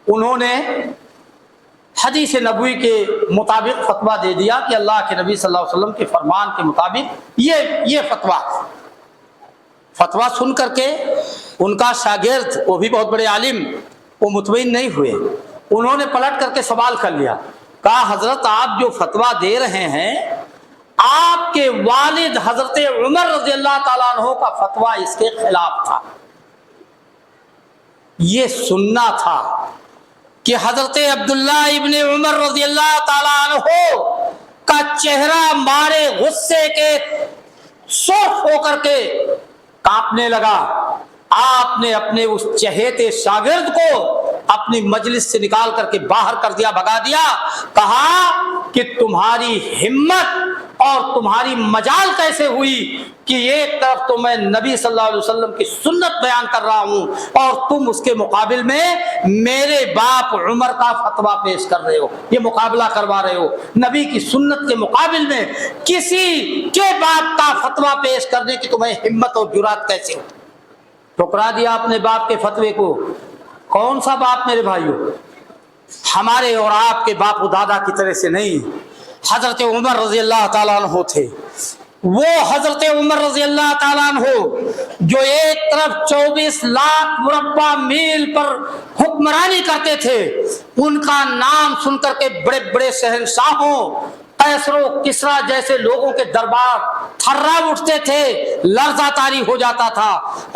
انہوں نے حدیث نبوی کے مطابق فتویٰ دے دیا کہ اللہ کے نبی صلی اللہ علیہ وسلم کے فرمان کے مطابق یہ فتویٰ ہے۔ فتویٰ سن کر کے ان کا شاگرد، وہ بھی بہت بڑے عالم، وہ مطمئن نہیں ہوئے، انہوں نے پلٹ کر کے سوال کر لیا، کہا حضرت آپ جو فتویٰ دے رہے ہیں، آپ کے والد حضرت عمر رضی اللہ تعالیٰ عنہ کا فتویٰ اس کے خلاف تھا۔ یہ سننا تھا کہ حضرت عبداللہ ابن عمر رضی اللہ تعالیٰ عنہ کا چہرہ مارے غصے کے سرخ ہو کر کے کانپنے لگا۔ آپ نے اپنے اس چہیتے شاگرد کو اپنی مجلس سے نکال کر کے باہر کر دیا، بھگا دیا، کہا کہ تمہاری ہمت اور تمہاری مجال کیسے ہوئی کہ ایک طرف تو میں نبی صلی اللہ علیہ وسلم کی سنت بیان کر رہا ہوں اور تم اس کے مقابل میں میرے باپ عمر کا فتویٰ پیش کر رہے ہو، یہ مقابلہ کروا رہے ہو۔ نبی کی سنت کے مقابل میں کسی کے باپ کا فتویٰ پیش کرنے کی تمہیں ہمت اور جرات کیسے ہو؟ ٹھکرا دیا اپنے باپ کے فتوے کو۔ کون سا باپ میرے بھائیوں؟ ہمارے اور آپ کے باپ و دادا کی طرح سے نہیں، حضرت عمر رضی اللہ تعالیٰ عنہ تھے۔ وہ حضرت عمر رضی اللہ تعالیٰ عنہ جو ایک طرف 24 لاکھ مربع میل پر حکمرانی کرتے تھے، ان کا نام سن کر کے بڑے بڑے شہنشاہوں قیصر و کسریٰ جیسے لوگوں کے دربار تھرا اٹھتے تھے، لرزہ طاری ہو جاتا تھا۔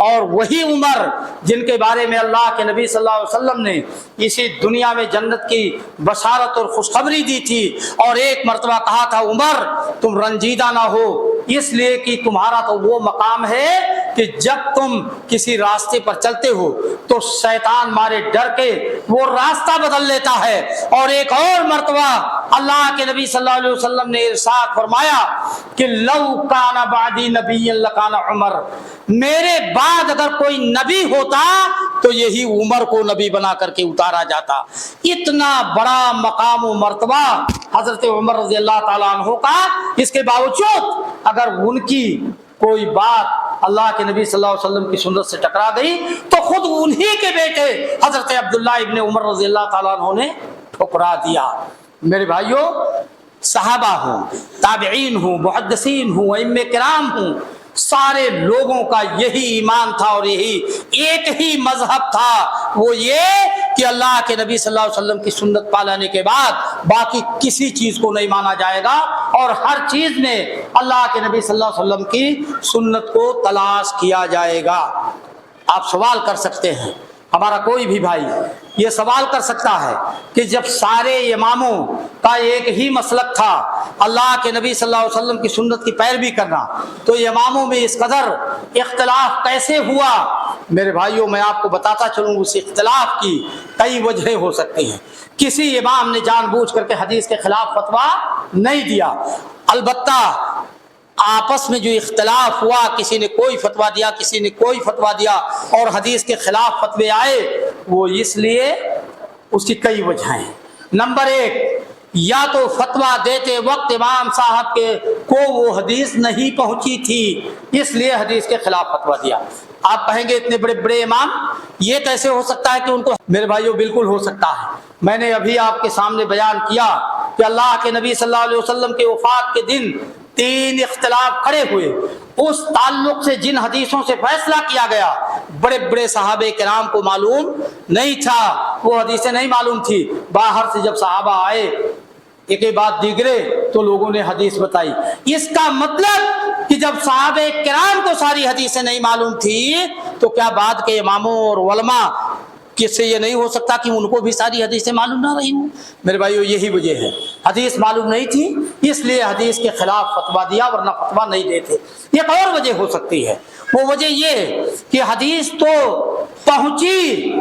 اور وہی عمر جن کے بارے میں اللہ کے نبی صلی اللہ علیہ وسلم نے اسی دنیا میں جنت کی بشارت اور خوشخبری دی تھی، اور ایک مرتبہ کہا تھا عمر تم رنجیدہ نہ ہو، اس لیے کہ تمہارا تو وہ مقام ہے کہ جب تم کسی راستے پر چلتے ہو تو شیطان مارے ڈر کے وہ راستہ بدل لیتا ہے۔ اور ایک اور مرتبہ اللہ کے نبی صلی اللہ علیہ وسلم نے ارشاد فرمایا کہ لو کان بعدی نبی لکان عمر، میرے بعد اگر کوئی نبی ہوتا تو یہی عمر کو نبی بنا کر کے اتارا جاتا۔ اتنا بڑا مقام و مرتبہ حضرت عمر رضی اللہ تعالیٰ عنہ کا، اس کے باوجود اگر ان کی کوئی بات اللہ کے نبی صلی اللہ علیہ وسلم کی سنت سے ٹکرا گئی تو خود انہی کے بیٹے حضرت عبداللہ ابن عمر رضی اللہ تعالیٰ عنہ نے ٹھکرا دیا۔ میرے بھائیوں، صحابہ ہوں، تابعین ہوں، محدثین ہوں، ائمہ کرام ہوں، سارے لوگوں کا یہی ایمان تھا اور یہی ایک ہی مذہب تھا، وہ یہ کہ اللہ کے نبی صلی اللہ علیہ وسلم کی سنت پالانے کے بعد باقی کسی چیز کو نہیں مانا جائے گا، اور ہر چیز میں اللہ کے نبی صلی اللہ علیہ وسلم کی سنت کو تلاش کیا جائے گا۔ آپ سوال کر سکتے ہیں، ہمارا کوئی بھی بھائی یہ سوال کر سکتا ہے کہ جب سارے اماموں کا ایک ہی مسلک تھا اللہ کے نبی صلی اللہ علیہ وسلم کی سنت کی پیروی کرنا، تو اماموں میں اس قدر اختلاف کیسے ہوا؟ میرے بھائیوں، میں آپ کو بتاتا چلوں اس اختلاف کی کئی وجہیں ہو سکتی ہیں۔ کسی امام نے جان بوجھ کر کے حدیث کے خلاف فتویٰ نہیں دیا، البتہ آپس میں جو اختلاف ہوا، کسی نے کوئی فتویٰ دیا، کسی نے کوئی فتویٰ دیا، اور حدیث کے خلاف فتوے آئے، وہ اس لیے اس کی کئی وجہیں ہیں۔ نمبر ایک، یا تو فتویٰ دیتے وقت امام صاحب کے کو وہ حدیث نہیں پہنچی تھی، اس لیے حدیث کے خلاف فتویٰ دیا۔ آپ کہیں گے اتنے بڑے بڑے امام یہ کیسے ہو سکتا ہے کہ ان کو؟ میرے بھائیوں، بالکل ہو سکتا ہے۔ میں نے ابھی آپ کے سامنے بیان کیا کہ اللہ کے نبی صلی اللہ علیہ وسلم کے وفات کے دن 3 اختلاف کھڑے ہوئے، اس تعلق سے جن حدیثوں سے فیصلہ کیا گیا بڑے بڑے صحابہ کرام کو معلوم نہیں تھا، وہ حدیثیں نہیں معلوم تھی۔ باہر سے جب صحابہ آئے ایک ایک بات دیگرے تو لوگوں نے حدیث بتائی۔ اس کا مطلب کہ جب صحابہ کرام کو ساری حدیثیں نہیں معلوم تھی تو کیا بعد کے اماموں اور علماء کس سے یہ نہیں ہو سکتا کہ ان کو بھی ساری حدیثیں معلوم نہ رہی ہوں؟ میرے بھائیو، یہی وجہ ہے، حدیث معلوم نہیں تھی اس لیے حدیث کے خلاف فتویٰ دیا، ورنہ فتویٰ نہیں دیتے۔ ایک اور وجہ ہو سکتی ہے، وہ وجہ یہ کہ حدیث تو پہنچی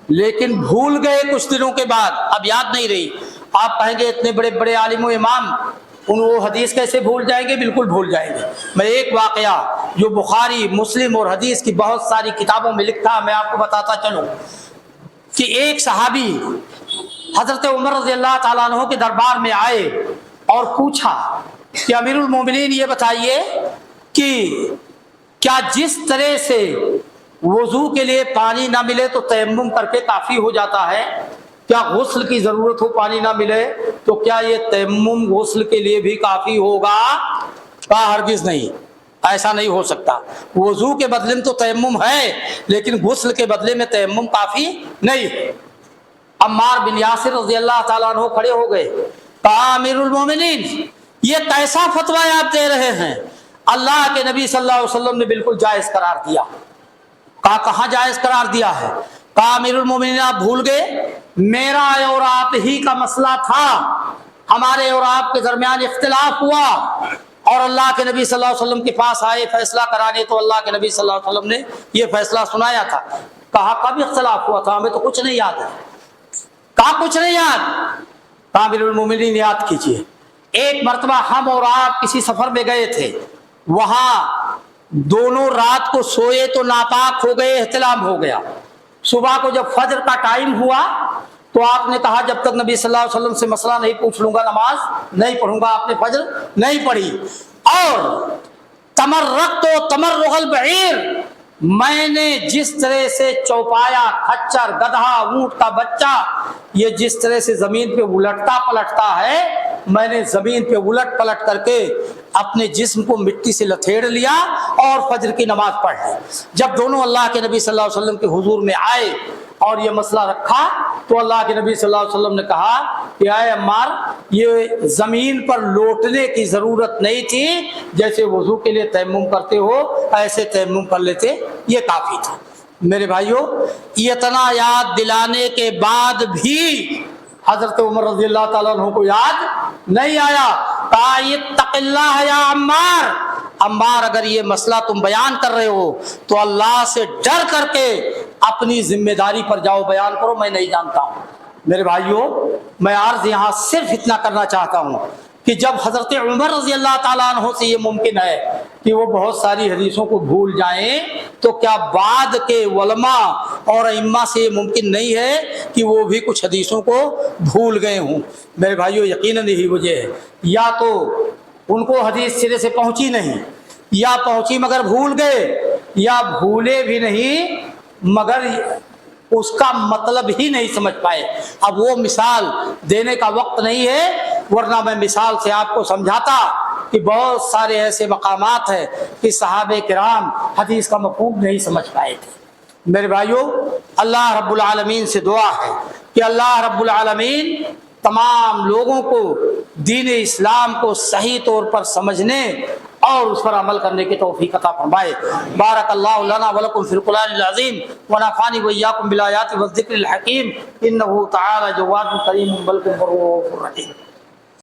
لیکن بھول گئے کچھ دنوں کے بعد، اب یاد نہیں رہی۔ آپ کہیں گے اتنے بڑے بڑے عالم و امام وہ حدیث کیسے بھول جائیں گے؟ بالکل بھول جائیں گے۔ میں ایک واقعہ جو بخاری، مسلم اور حدیث کی بہت ساری کتابوں میں لکھا، میں آپ کو بتاتا چلوں کہ ایک صحابی حضرت عمر رضی اللہ تعالیٰ عنہ کے دربار میں آئے اور پوچھا کہ امیر المومنین یہ بتائیے کہ کیا جس طرح سے وضو کے لیے پانی نہ ملے تو تیمم کر کے کافی ہو جاتا ہے؟ کیا غسل کی ضرورت ہو پانی نہ ملے تو کیا یہ تیمم غسل کے لیے بھی کافی ہوگا؟ کہا ہرگز نہیں، ایسا نہیں ہو سکتا۔ وضو کے بدلے میں تو تیمم ہے لیکن غسل کے بدلے میں تیمم کافی نہیں ہے۔ عمار بن یاسر رضی اللہ تعالیٰ عنہ کھڑے ہو گئے، کہا امیر المومنین یہ کیسا فتویٰ آپ دے رہے ہیں؟ اللہ کے نبی صلی اللہ علیہ وسلم نے بالکل جائز قرار دیا۔ کہا کہاں جائز قرار دیا ہے؟ کہا امیر المومنین آپ بھول گئے، میرا اور آپ ہی کا مسئلہ تھا، ہمارے اور آپ کے درمیان اختلاف ہوا اور اللہ کے نبی صلی اللہ علیہ وسلم کے پاس آئے فیصلہ کرانے، تو اللہ کے نبی صلی اللہ علیہ وسلم نے یہ فیصلہ سنایا تھا۔ کہا کب اختلاف ہوا تھا؟ ہمیں تو کچھ نہیں یاد ہے۔ کہا کچھ نہیں یاد؟ کہا امیر المومنین یاد کیجئے، ایک مرتبہ ہم اور آپ کسی سفر میں گئے تھے، وہاں دونوں رات کو سوئے تو ناپاک ہو گئے، احتلام ہو گیا۔ صبح کو جب فجر کا ٹائم ہوا تو آپ نے کہا جب تک نبی صلی اللہ علیہ وسلم سے مسئلہ نہیں پوچھ لوں گا نماز نہیں پڑھوں گا۔ آپ نے فجر نہیں پڑھی، اور تمرغت تمرغ البعیر، میں نے جس طرح سے چوپایا، کھچر، گدھا، اونٹ کا بچہ یہ جس طرح سے زمین پہ الٹتا پلٹتا ہے، میں نے زمین پہ الٹ پلٹ کر کے اپنے جسم کو مٹی سے لتھیڑ لیا اور فجر کی نماز پڑھ لی۔ جب دونوں اللہ کے نبی صلی اللہ علیہ وسلم کے حضور میں آئے اور یہ مسئلہ رکھا تو اللہ کے نبی صلی اللہ علیہ وسلم نے کہا کہ اے عمار یہ زمین پر لوٹنے کی ضرورت نہیں تھی، جیسے وضو کے لیے تیمم کرتے ہو ایسے تیمم کر لیتے، یہ کافی تھا۔ میرے بھائیوں، اتنا یاد دلانے کے بعد بھی حضرت عمر رضی اللہ تعالیٰ عنہ کو یاد نہیں آیا۔ کہا اتق اللہ یا عمار، عمار اگر یہ مسئلہ تم بیان کر رہے ہو تو اللہ سے ڈر کر کے اپنی ذمہ داری پر جاؤ، بیان کرو، میں نہیں جانتا ہوں۔ میرے بھائیوں، میں عرض یہاں صرف اتنا کرنا چاہتا ہوں کہ جب حضرت عمر رضی اللہ تعالیٰ عنہ سے یہ ممکن ہے کہ وہ بہت ساری حدیثوں کو بھول جائیں، تو کیا بعد کے علماء اور ائمہ سے یہ ممکن نہیں ہے کہ وہ بھی کچھ حدیثوں کو بھول گئے ہوں؟ میرے بھائیوں، یقیناً یہی وجہ ہے، یا تو ان کو حدیث سرے سے پہنچی نہیں، یا پہنچی مگر بھول گئے، یا بھولے بھی نہیں مگر اس کا مطلب ہی نہیں سمجھ پائے۔ اب وہ مثال دینے کا وقت نہیں ہے، ورنہ میں مثال سے آپ کو سمجھاتا کہ بہت سارے ایسے مقامات ہیں کہ صحابہ کرام حدیث کا مفہوم نہیں سمجھ پائے تھے۔ میرے بھائیوں، اللہ رب العالمین سے دعا ہے کہ اللہ رب العالمین تمام لوگوں کو دین اسلام کو صحیح طور پر سمجھنے اور اس پر عمل کرنے کی توفیق عطا فرمائے۔ بارک اللہ لنا ولکم فی القرآن العظیم ونفعنی وإیاکم بالآیات والذکر الحکیم، انہ تعالی جواد کریم بل غفور رحیم۔